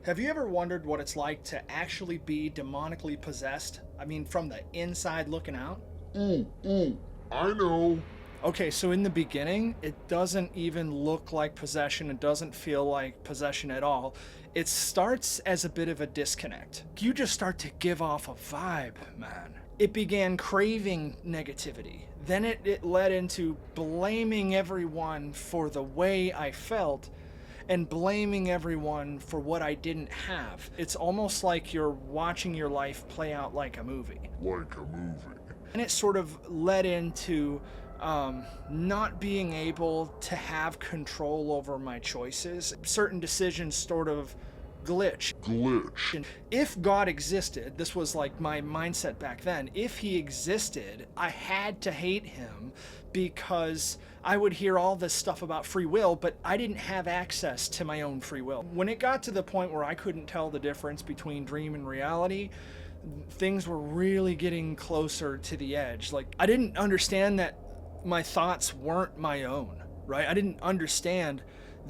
Have you ever wondered what it's like to actually be demonically possessed? I mean, from the inside looking out? I know. Okay, so in the beginning, it doesn't even look like possession. It doesn't feel like possession at all. It starts as a bit of a disconnect. You just start to give off a vibe, man. It began craving negativity. Then it led into blaming everyone for the way I felt and blaming everyone for what I didn't have. It's almost like you're watching your life play out like a movie. Like a movie. And it sort of led into not being able to have control over my choices. Certain decisions sort of glitch. And if God existed, this was like my mindset back then. If he existed, I had to hate him because I would hear all this stuff about free will, but I didn't have access to my own free will. When it got to the point where I couldn't tell the difference between dream and reality, things were really getting closer to the edge. Like, I didn't understand that my thoughts weren't my own, right? I didn't understand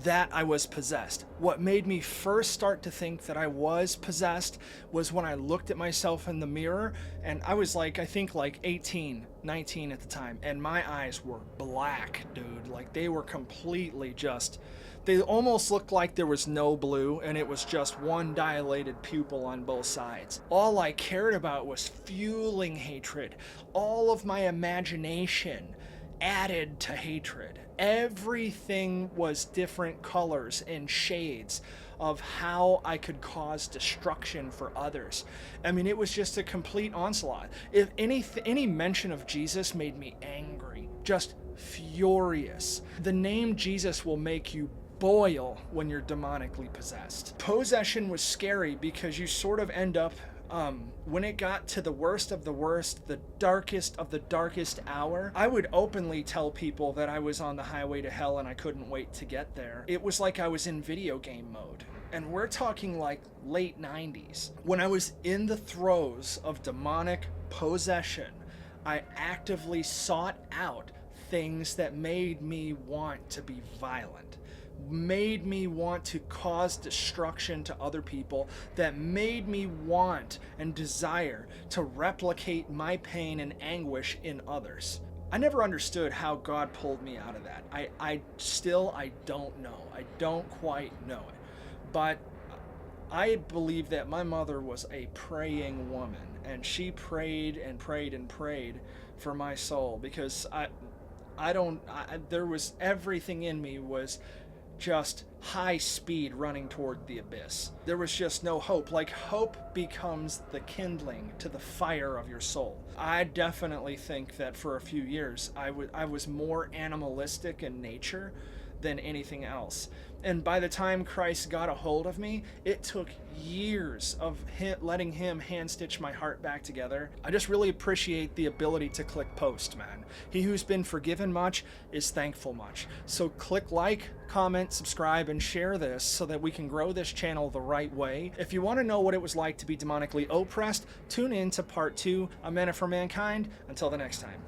that I was possessed. What made me first start to think that I was possessed was when I looked at myself in the mirror, and I was like, I think like 18, 19 at the time, and my eyes were black, dude. Like, they were completely just, they almost looked like there was no blue and it was just one dilated pupil on both sides. All I cared about was fueling hatred. All of my imagination added to hatred. Everything was different colors and shades of how I could cause destruction for others. I mean, it was just a complete onslaught. If any mention of Jesus made me angry, just furious. The name Jesus will make you boil when you're demonically possessed. Possession was scary because you sort of end up when it got to the worst of the worst, the darkest of the darkest hour, I would openly tell people that I was on the highway to hell and I couldn't wait to get there. It was like I was in video game mode. And we're talking like late 90s. When I was in the throes of demonic possession, I actively sought out things that made me want to be violent, made me want to cause destruction to other people, that made me want and desire to replicate my pain and anguish in others. I never understood how God pulled me out of that. I don't know. I don't quite know it. But I believe that my mother was a praying woman, and she prayed and prayed and prayed for my soul, because there was everything in me was just high speed running toward the abyss. There was just no hope. Like, hope becomes the kindling to the fire of your soul. I definitely think that for a few years I was more animalistic in nature than anything else. And by the time Christ got a hold of me, it took years of letting him hand stitch my heart back together. I just really appreciate the ability to click post, man. He who's been forgiven much is thankful much. So click like, comment, subscribe, and share this so that we can grow this channel the right way. If you want to know what it was like to be demonically oppressed, tune in to part 2 of Men Are For Mankind. Until the next time.